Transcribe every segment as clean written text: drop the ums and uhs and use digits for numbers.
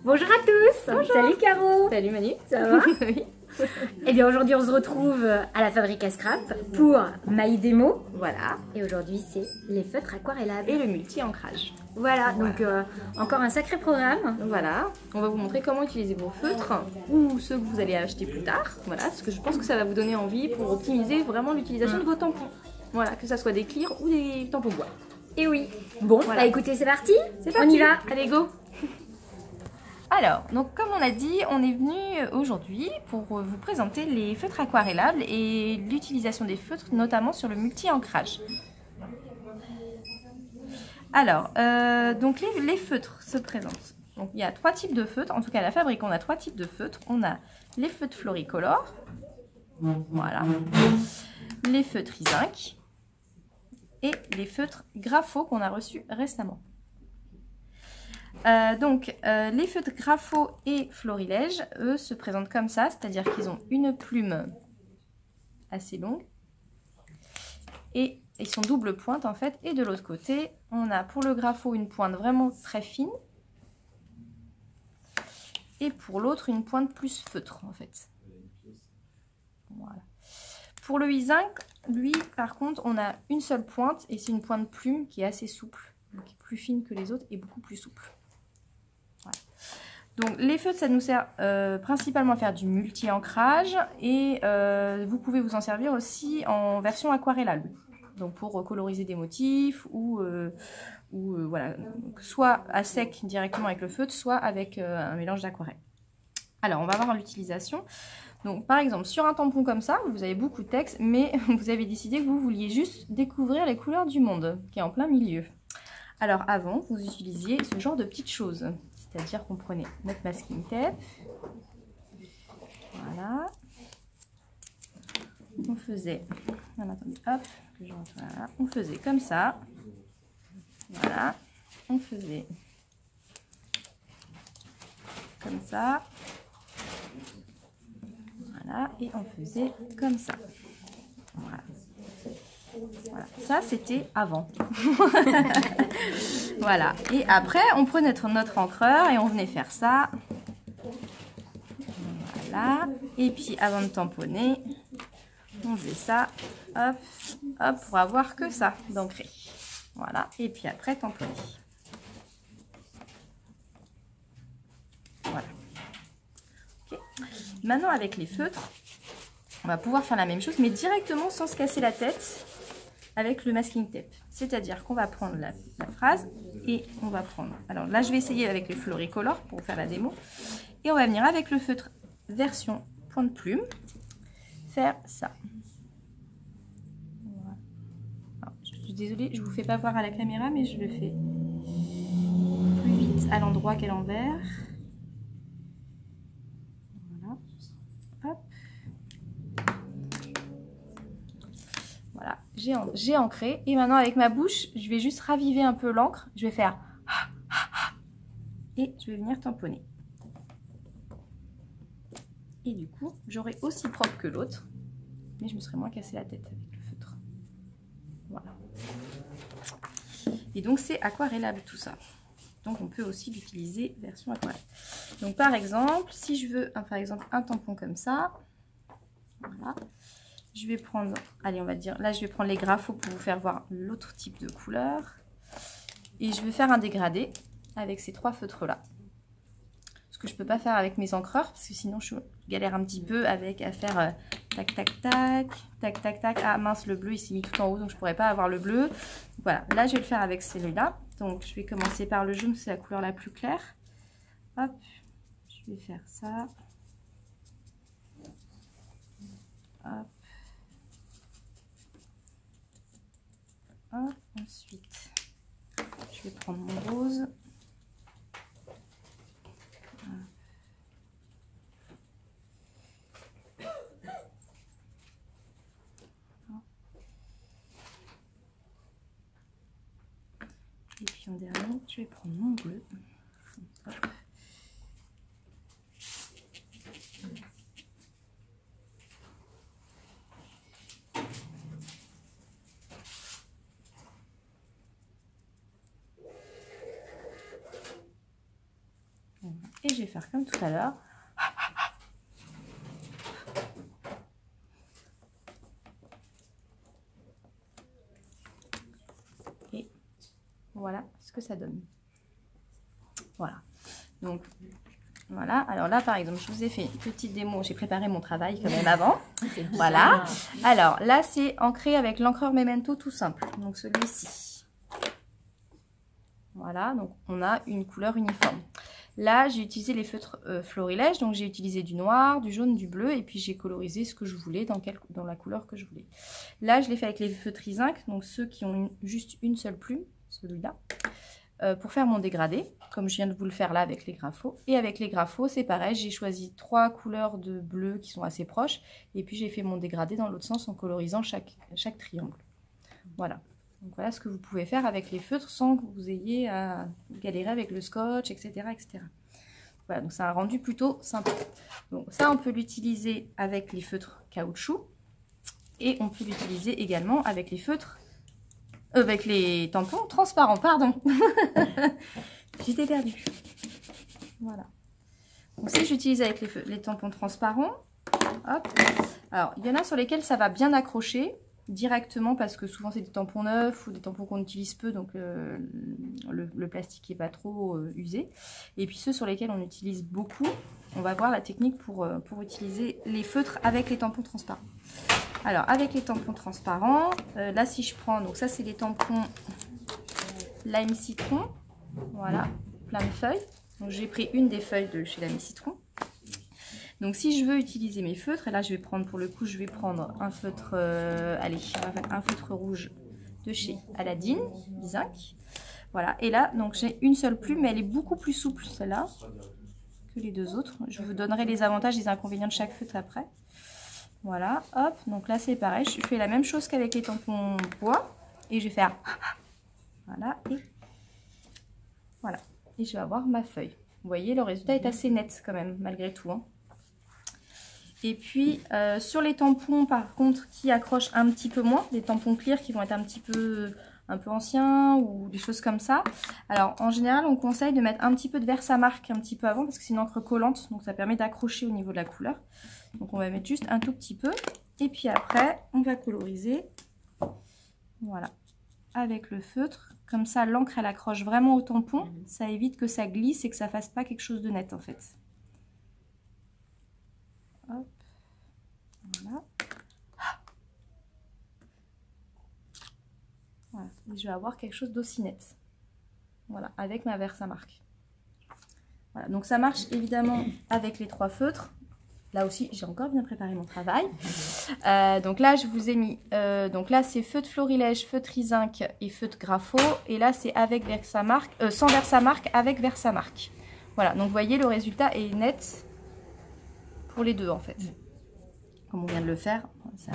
Bonjour à tous. Bonjour. Salut Caro. Salut Manu. Ça va? Oui. Et bien aujourd'hui on se retrouve à la fabrique à scrap pour My Démo. Voilà. Et aujourd'hui c'est les feutres aquarellables. Et le multi-ancrage. Voilà, donc encore un sacré programme. Voilà. On va vous montrer comment utiliser vos feutres ou ceux que vous allez acheter plus tard. Voilà, parce que je pense que ça va vous donner envie pour optimiser vraiment l'utilisation de vos tampons. Voilà, que ça soit des clears ou des tampons bois. Et oui. Bon, Voilà. bah écoutez, c'est parti. C'est parti. On y va. Allez, go. Alors, donc comme on a dit, on est venu aujourd'hui pour vous présenter les feutres aquarellables et l'utilisation des feutres, notamment sur le multi-ancrage. Alors, donc les feutres se présentent. Donc il y a trois types de feutres, en tout cas à la fabrique on a trois types de feutres. On a les feutres Floricolor, voilà, les feutres Isinc et les feutres Grapho qu'on a reçus récemment. Les feutres Grapho et Florilège, eux, se présentent comme ça, c'est-à-dire qu'ils ont une plume assez longue et ils sont double pointe en fait. Et de l'autre côté, on a pour le Grapho une pointe vraiment très fine et pour l'autre une pointe plus feutre en fait. Voilà. Pour le Isinc, lui, par contre, on a une seule pointe et c'est une pointe plume qui est assez souple, donc plus fine que les autres et beaucoup plus souple. Voilà. Donc les feutres, ça nous sert principalement à faire du multi-ancrage et vous pouvez vous en servir aussi en version aquarellable. Donc pour coloriser des motifs ou voilà, soit à sec directement avec le feutre, soit avec un mélange d'aquarelle. Alors on va voir l'utilisation. Donc par exemple sur un tampon comme ça, vous avez beaucoup de texte, mais vous avez décidé que vous vouliez juste découvrir les couleurs du monde, qui est en plein milieu. Alors avant, vous utilisiez ce genre de petites choses. C'est-à-dire qu'on prenait notre masking tape, voilà, on faisait, attendez, hop, voilà, on faisait comme ça, voilà, on faisait comme ça, voilà, et on faisait comme ça, voilà. Voilà, ça c'était avant. Voilà, et après on prenait notre encreur et on venait faire ça. Voilà, et puis avant de tamponner, on faisait ça, hop, hop, pour avoir que ça d'ancré. Voilà, et puis après tamponner. Voilà. Okay. Maintenant avec les feutres, on va pouvoir faire la même chose, mais directement sans se casser la tête. Avec le masking tape, c'est-à-dire qu'on va prendre la phrase et on va prendre, alors là je vais essayer avec le Floricolor pour faire la démo, et on va venir avec le feutre version pointe plume faire ça. Voilà. Alors, je suis désolée, je vous fais pas voir à la caméra, mais je le fais plus vite à l'endroit qu'à l'envers. Voilà. Hop. Voilà, j'ai ancré et maintenant avec ma bouche, je vais juste raviver un peu l'encre. Je vais faire et je vais venir tamponner. Et du coup, j'aurai aussi propre que l'autre, mais je me serai moins cassé la tête avec le feutre. Voilà. Et donc c'est aquarellable tout ça. Donc on peut aussi l'utiliser version aquarelle. Donc par exemple, si je veux par exemple un tampon comme ça, voilà. Je vais prendre, allez on va dire, là je vais prendre les Graphos pour vous faire voir l'autre type de couleur. Et je vais faire un dégradé avec ces trois feutres là. Ce que je ne peux pas faire avec mes encreurs, parce que sinon je galère un petit peu avec à faire tac tac tac, tac tac tac. Ah mince, le bleu il s'est mis tout en haut, donc je ne pourrais pas avoir le bleu. Voilà, là je vais le faire avec celui-là. Donc je vais commencer par le jaune, c'est la couleur la plus claire. Hop, je vais faire ça. Hop. Hop, ensuite, je vais prendre mon rose. Et puis en dernier, je vais prendre mon bleu. Hop. Et je vais faire comme tout à l'heure. Et voilà ce que ça donne. Voilà. Donc, voilà. Alors là, par exemple, je vous ai fait une petite démo. J'ai préparé mon travail quand même avant. Voilà. Alors là, c'est ancré avec l'encreur Memento tout simple. Donc celui-ci. Voilà. Donc on a une couleur uniforme. Là, j'ai utilisé les feutres florilèges. Donc j'ai utilisé du noir, du jaune, du bleu. Et puis j'ai colorisé ce que je voulais dans la couleur que je voulais. Là, je l'ai fait avec les feutres zinc. Donc ceux qui ont juste une seule plume. Celui-là. Pour faire mon dégradé, comme je viens de vous le faire là avec les graphos. Et avec les graphos, c'est pareil, j'ai choisi 3 couleurs de bleu qui sont assez proches. Et puis j'ai fait mon dégradé dans l'autre sens en colorisant chaque triangle. Voilà. Donc voilà ce que vous pouvez faire avec les feutres sans que vous ayez à galérer avec le scotch, etc. etc. Voilà, donc c'est un rendu plutôt sympa. Donc ça, on peut l'utiliser avec les feutres caoutchouc. Et on peut l'utiliser également avec les feutres avec les tampons transparents, pardon. J'étais perdue. Voilà. Donc si j'utilise avec les tampons transparents, hop. Alors, il y en a sur lesquels ça va bien accrocher directement parce que souvent c'est des tampons neufs ou des tampons qu'on utilise peu, donc le plastique n'est pas trop usé. Et puis ceux sur lesquels on utilise beaucoup, on va voir la technique pour utiliser les feutres avec les tampons transparents. Alors, avec les tampons transparents, là, si je prends... Donc, ça, c'est les tampons Lime Citron. Voilà, plein de feuilles. Donc, j'ai pris une des feuilles de chez Lime Citron. Donc, si je veux utiliser mes feutres, et là, je vais prendre, pour le coup, je vais prendre un feutre... allez, un feutre rouge de chez Aladdin, zinc. Voilà, et là, donc, j'ai une seule plume, mais elle est beaucoup plus souple, celle-là, que les deux autres. Je vous donnerai les avantages et les inconvénients de chaque feutre après. Voilà, hop, donc là c'est pareil, je fais la même chose qu'avec les tampons bois et je vais faire voilà et je vais avoir ma feuille. Vous voyez, le résultat est assez net quand même malgré tout, hein. Et puis sur les tampons par contre qui accrochent un petit peu moins, des tampons clear qui vont être un peu anciens ou des choses comme ça. Alors en général on conseille de mettre un petit peu de Versamark un petit peu avant parce que c'est une encre collante, donc ça permet d'accrocher au niveau de la couleur. Donc on va mettre juste un tout petit peu et puis après on va coloriser, voilà, avec le feutre. Comme ça l'encre elle accroche vraiment au tampon, ça évite que ça glisse et que ça fasse pas quelque chose de net en fait. Hop, voilà. Voilà, et je vais avoir quelque chose d'aussi net. Voilà, avec ma Versamark. Voilà, donc ça marche évidemment avec les 3 feutres. Là aussi, j'ai encore bien préparé mon travail. Donc là, je vous ai mis... donc là, c'est feutre florilège, feutre zinc et feutre graphos. Et là, c'est avec Versamark, sans Versamark, avec Versamark. Voilà, donc vous voyez, le résultat est net pour les deux, en fait. Comme on vient de le faire. Ça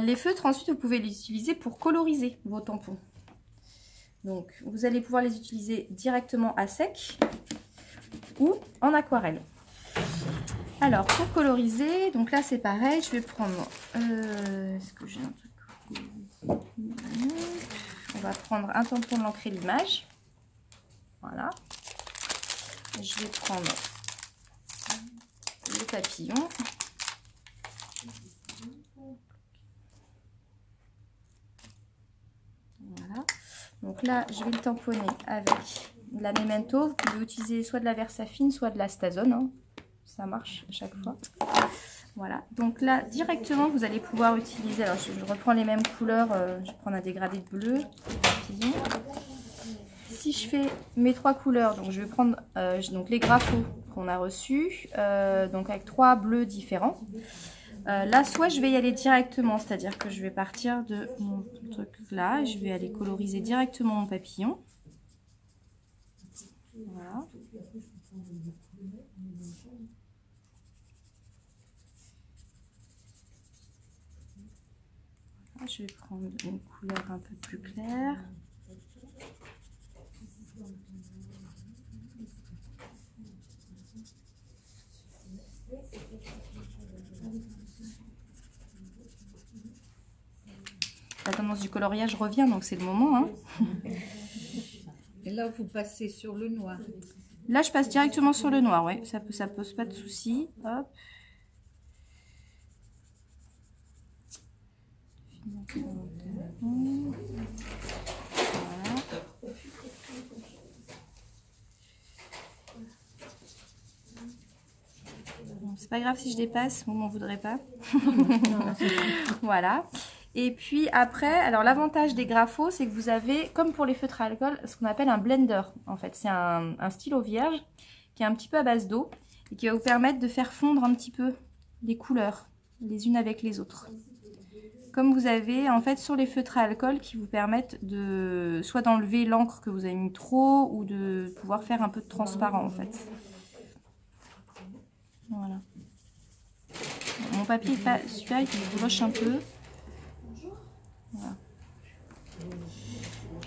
les feutres, ensuite, vous pouvez les utiliser pour coloriser vos tampons. Donc, vous allez pouvoir les utiliser directement à sec ou en aquarelle. Alors, pour coloriser, donc là, c'est pareil. Je vais prendre... est-ce que j'ai un truc? On va prendre un tampon de l'encre et l'image. Voilà. Je vais prendre le papillon. Voilà. Donc là, je vais le tamponner avec de la Memento. Vous pouvez utiliser soit de la Versafine, soit de la Stazone, hein. Ça marche à chaque fois. Voilà. Donc là, directement, vous allez pouvoir utiliser... Alors, je reprends les mêmes couleurs. Je vais prendre un dégradé de bleu. Papillon. Si je fais mes 3 couleurs, donc je vais prendre donc les graphos qu'on a reçus, donc avec 3 bleus différents. Là, soit je vais y aller directement, c'est-à-dire que je vais partir de mon truc là, je vais aller coloriser directement mon papillon. Voilà. Je vais prendre une couleur un peu plus claire. La tendance du coloriage revient, donc c'est le moment, hein. Et là, vous passez sur le noir. Là, je passe directement sur le noir, ouais, ça pose pas de souci. Hop. Voilà. Bon, c'est pas grave si je dépasse, vous m'en voudrez pas. Voilà. Et puis après, alors l'avantage des Graphos, c'est que vous avez, comme pour les feutres à alcool, ce qu'on appelle un blender. En fait, c'est un stylo vierge qui est un petit peu à base d'eau et qui va vous permettre de faire fondre un petit peu les couleurs les unes avec les autres. Comme vous avez en fait sur les feutres à alcool qui vous permettent de soit d'enlever l'encre que vous avez mis trop ou de pouvoir faire un peu de transparent en fait. Voilà. Mon papier est pas super, il bouloche un peu. Voilà.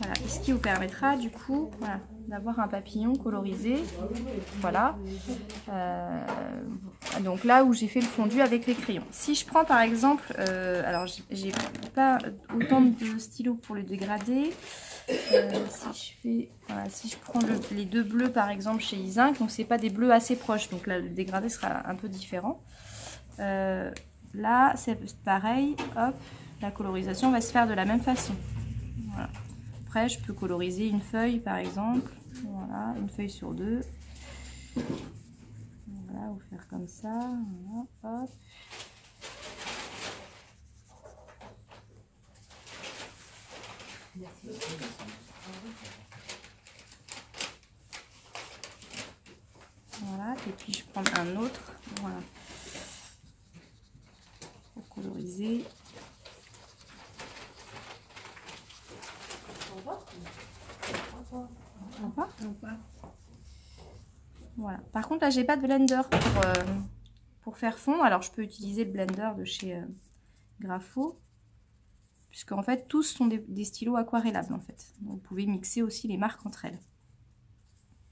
Voilà. Et ce qui vous permettra du coup voilà, d'avoir un papillon colorisé. Voilà. Donc là où j'ai fait le fondu avec les crayons. Si je prends par exemple, alors j'ai pas autant de stylos pour le dégradé. Si je prends les deux bleus par exemple chez Izinc, donc c'est pas des bleus assez proches, donc là le dégradé sera un peu différent. Là c'est pareil, hop, la colorisation va se faire de la même façon. Voilà. Après je peux coloriser une feuille par exemple, voilà, une feuille sur deux. Voilà, ou faire comme ça, voilà, hop. Voilà, et puis je prends un autre, voilà, pour coloriser. Voilà. Par contre là j'ai pas de blender pour faire fondre, alors je peux utiliser le blender de chez Graphos, puisque en fait tous sont des stylos aquarellables en fait. Donc, vous pouvez mixer aussi les marques entre elles.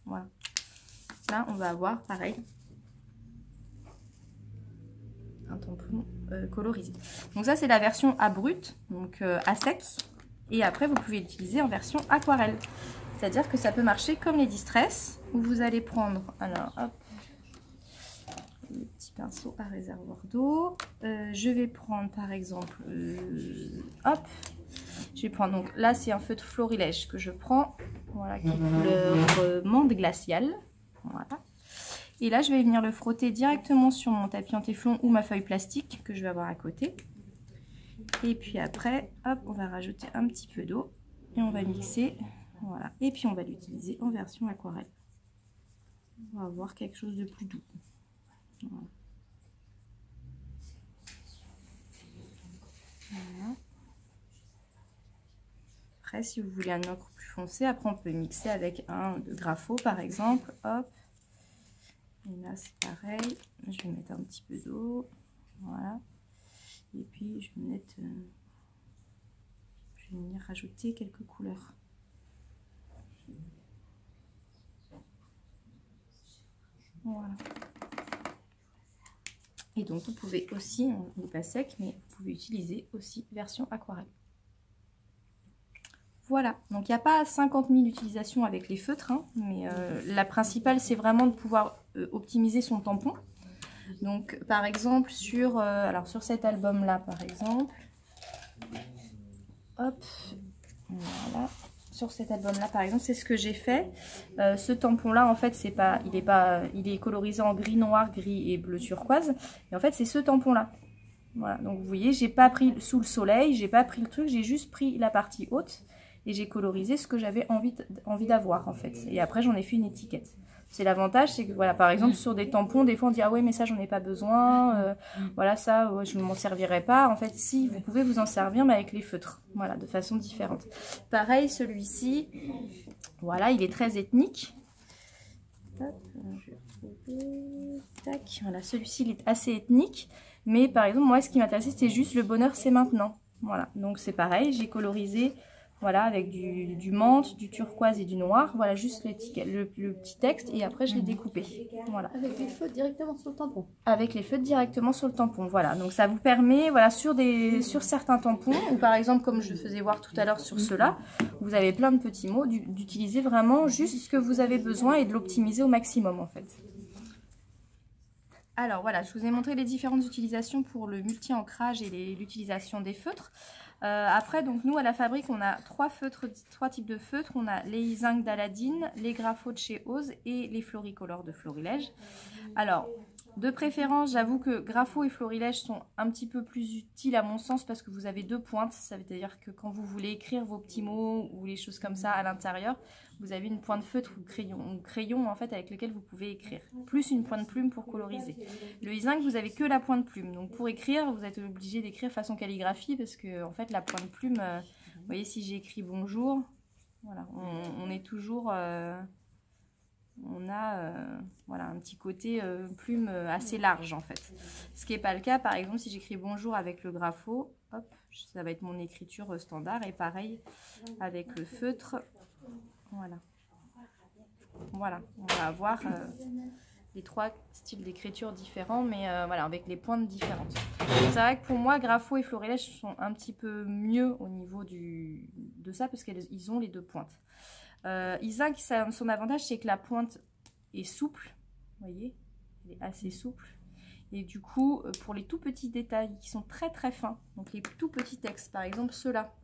Voilà. Là on va avoir pareil un tampon colorisé. Donc ça c'est la version à brut, donc à sec, et après vous pouvez l'utiliser en version aquarelle. C'est-à-dire que ça peut marcher comme les distress, où vous allez prendre, alors hop, le petit pinceau à réservoir d'eau. Je vais prendre par exemple, hop, je vais prendre, donc là c'est un feutre florilège que je prends, voilà, qui est couleur menthe glaciale, voilà. Et là je vais venir le frotter directement sur mon tapis en téflon ou ma feuille plastique que je vais avoir à côté. Et puis après, hop, on va rajouter un petit peu d'eau et on va mixer. Voilà, et puis on va l'utiliser en version aquarelle. On va avoir quelque chose de plus doux. Voilà. Voilà. Après, si vous voulez un ocre plus foncé, après on peut mixer avec un de Graphos par exemple. Hop. Et là c'est pareil. Je vais mettre un petit peu d'eau. Voilà. Et puis je vais mettre, je vais venir rajouter quelques couleurs. Voilà. Et donc vous pouvez aussi, on n'est pas sec, mais vous pouvez utiliser aussi version aquarelle. Voilà, donc il n'y a pas 50 000 utilisations avec les feutres, hein, mais la principale c'est vraiment de pouvoir optimiser son tampon. Donc par exemple sur, alors sur cet album là par exemple, hop, voilà. Sur cet album là par exemple c'est ce que j'ai fait. Ce tampon là en fait c'est pas, il est colorisé en gris noir, gris et bleu turquoise, et en fait c'est ce tampon là. Voilà, donc vous voyez j'ai pas pris sous le soleil, j'ai pas pris le truc, j'ai juste pris la partie haute et j'ai colorisé ce que j'avais envie d'avoir en fait, et après j'en ai fait une étiquette. C'est l'avantage, c'est que voilà, par exemple sur des tampons, des fois on dit ah ouais mais ça j'en ai pas besoin, voilà ça ouais, je ne m'en servirai pas. En fait si, vous pouvez vous en servir mais avec les feutres, voilà, de façon différente. Pareil celui-ci, voilà, il est très ethnique. Hop, je vais retrouver. Tac, voilà, celui-ci il est assez ethnique, mais par exemple moi ce qui m'intéressait c'était juste le bonheur c'est maintenant. Voilà, donc c'est pareil, j'ai colorisé Voilà, avec du menthe, du turquoise et du noir. Voilà, juste le petit texte. Et après, je l'ai découpé. Voilà. Avec les feutres directement sur le tampon. Avec les feutres directement sur le tampon. Voilà, donc ça vous permet, voilà, sur certains tampons, ou par exemple, comme je faisais voir tout à l'heure sur ceux-là, vous avez plein de petits mots, d'utiliser vraiment juste ce que vous avez besoin et de l'optimiser au maximum, en fait. Alors voilà, je vous ai montré les différentes utilisations pour le multi-ancrage et l'utilisation des feutres. Après, donc nous à la fabrique, on a trois types de feutres. On a les zinc d'Aladine, les Graphos de chez Ose et les Floricolor de Florilège. Alors, de préférence, j'avoue que Graphos et Florilège sont un petit peu plus utiles à mon sens parce que vous avez deux pointes. Ça veut dire que quand vous voulez écrire vos petits mots ou les choses comme ça à l'intérieur, vous avez une pointe feutre ou crayon en fait avec lequel vous pouvez écrire, plus une pointe plume pour coloriser. Le zinc, vous avez que la pointe plume, donc pour écrire, vous êtes obligé d'écrire façon calligraphie parce que en fait la pointe plume, vous voyez si j'ai écrit bonjour, voilà, on est toujours, on a voilà un petit côté plume assez large en fait. Ce qui n'est pas le cas, par exemple si j'écris bonjour avec le Graphos, hop, ça va être mon écriture standard et pareil avec le feutre. Voilà. Voilà, on va avoir les trois styles d'écriture différents, mais voilà, avec les pointes différentes. C'est vrai que pour moi, Graphos et Florilège sont un petit peu mieux au niveau de ça, parce qu'ils ont les deux pointes. Zinc, son avantage, c'est que la pointe est souple, vous voyez, elle est assez souple. Et du coup, pour les tout petits détails qui sont très très fins, donc les tout petits textes, par exemple ceux-là,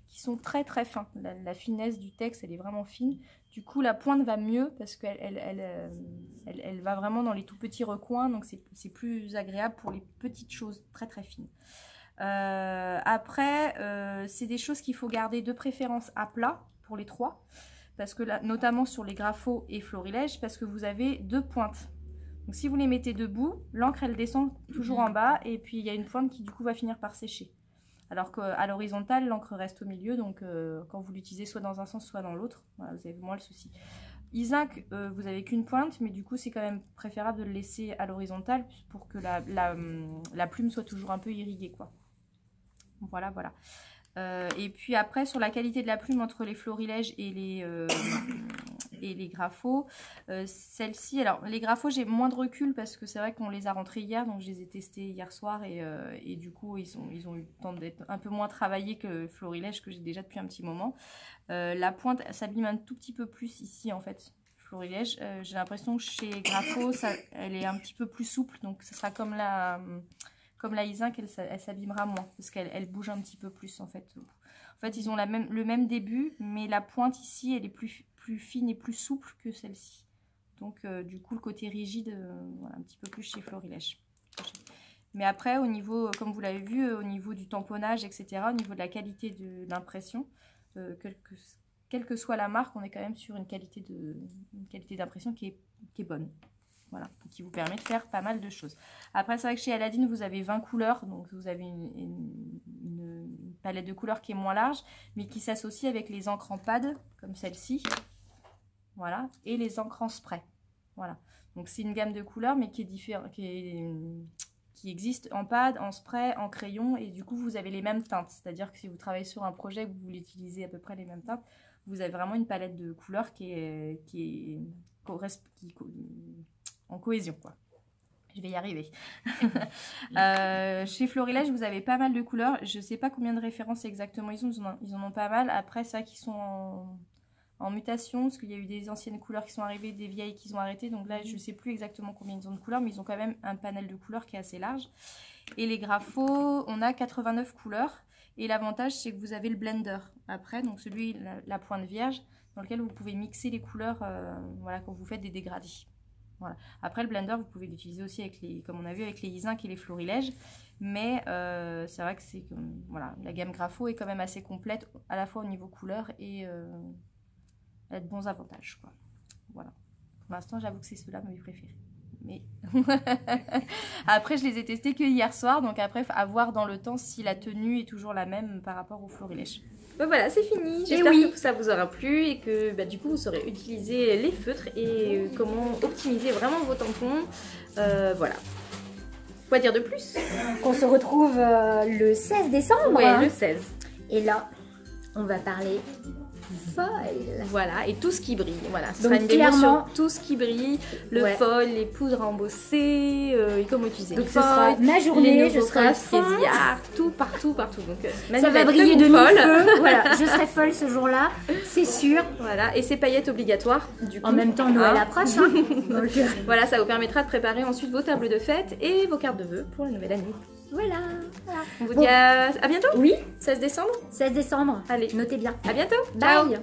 qui sont très très fins. La finesse du texte, elle est vraiment fine. Du coup, la pointe va mieux parce qu'elle elle va vraiment dans les tout petits recoins. Donc, c'est plus agréable pour les petites choses très très fines. Après, c'est des choses qu'il faut garder de préférence à plat pour les trois. Parce que là, notamment sur les Graphos et Florilège, parce que vous avez deux pointes. Donc, si vous les mettez debout, l'encre, elle descend toujours en bas. Et puis, il y a une pointe qui, du coup, va finir par sécher. Alors qu'à l'horizontale, l'encre reste au milieu, donc quand vous l'utilisez soit dans un sens, soit dans l'autre, voilà, vous avez moins le souci. Zinc, vous n'avez qu'une pointe, mais du coup, c'est quand même préférable de le laisser à l'horizontale pour que la plume soit toujours un peu irriguée, quoi. Voilà, voilà. Et puis après, sur la qualité de la plume entre les Florilèges et les Graphos, celle-ci, alors les Graphos, j'ai moins de recul parce que c'est vrai qu'on les a rentrés hier, donc je les ai testés hier soir et du coup, ils ont eu le temps d'être un peu moins travaillés que Florilège que j'ai déjà depuis un petit moment. La pointe s'abîme un tout petit peu plus ici en fait. Florilège, j'ai l'impression que chez Graphos, elle est un petit peu plus souple, donc ce sera comme la zinc, elle s'abîmera moins parce qu'elle bouge un petit peu plus en fait. En fait, ils ont le même début, mais la pointe ici, elle est plus fine et plus souple que celle-ci. Donc, du coup, le côté rigide, voilà, un petit peu plus chez Florilège. Mais après, au niveau, comme vous l'avez vu, au niveau du tamponnage, etc., au niveau de la qualité de l'impression, quelle que soit la marque, on est quand même sur une qualité d'impression qui est bonne. Voilà, qui vous permet de faire pas mal de choses. Après, c'est vrai que chez Aladine, vous avez 20 couleurs, donc vous avez une palette de couleurs qui est moins large, mais qui s'associe avec les encres en pad, comme celle-ci, voilà, et les encres en spray, voilà. Donc c'est une gamme de couleurs, mais qui est différente, qui existe en pad, en spray, en crayon, et du coup, vous avez les mêmes teintes. C'est-à-dire que si vous travaillez sur un projet, que vous voulez utiliser à peu près les mêmes teintes, vous avez vraiment une palette de couleurs qui est en cohésion, quoi. Je vais y arriver. Chez Florilège, vous avez pas mal de couleurs. Je ne sais pas combien de références exactement ils en ont pas mal. Après, c'est vrai qu'ils sont en mutation, parce qu'il y a eu des anciennes couleurs qui sont arrivées, des vieilles qui ont arrêté. Donc là, je ne sais plus exactement combien ils ont de couleurs, mais ils ont quand même un panel de couleurs qui est assez large. Et les Graphos, on a 89 couleurs. Et l'avantage, c'est que vous avez le blender après, donc celui, la pointe vierge, dans lequel vous pouvez mixer les couleurs voilà, quand vous faites des dégradés. Voilà. Après, le blender, vous pouvez l'utiliser aussi avec comme on a vu avec les zinc et les Florilèges. Mais c'est vrai que voilà, la gamme Graphos est quand même assez complète, à la fois au niveau couleur et elle a de bons avantages, quoi. Voilà. Pour l'instant, j'avoue que c'est ceux-là mes préférés. Mais après, je les ai testés que hier soir. Donc après, à voir dans le temps si la tenue est toujours la même par rapport aux Florilèges. Ben voilà, c'est fini. J'espère que ça vous aura plu et que du coup vous saurez utiliser les feutres et comment optimiser vraiment vos tampons. Voilà. Quoi dire de plus? Qu'on se retrouve le 16 décembre. Ouais, le 16. Et là, on va parler foil. Voilà, et tout ce qui brille. Voilà, ce Donc, sera une démo clairement- sur tout ce qui brille, le Ouais. foil, les poudres embossées, et comment utiliser Donc le ce sera foil, ma les journée, je nouveaux serai à foils fond. César, tout partout. Donc, Ça Manu va être briller de comme mille folle. feux. Voilà, je serai folle ce jour-là, c'est sûr. Voilà, et ces paillettes obligatoires, du coup. En même temps, Noël Hein. approche. Hein. Donc, Voilà, ça vous permettra de préparer ensuite vos tables de fête et vos cartes de vœux pour la nouvelle année. voilà. On vous Bon. dit à bientôt, Oui, 16 décembre. 16 décembre. Allez, Notez bien. à bientôt. Ciao. Bye.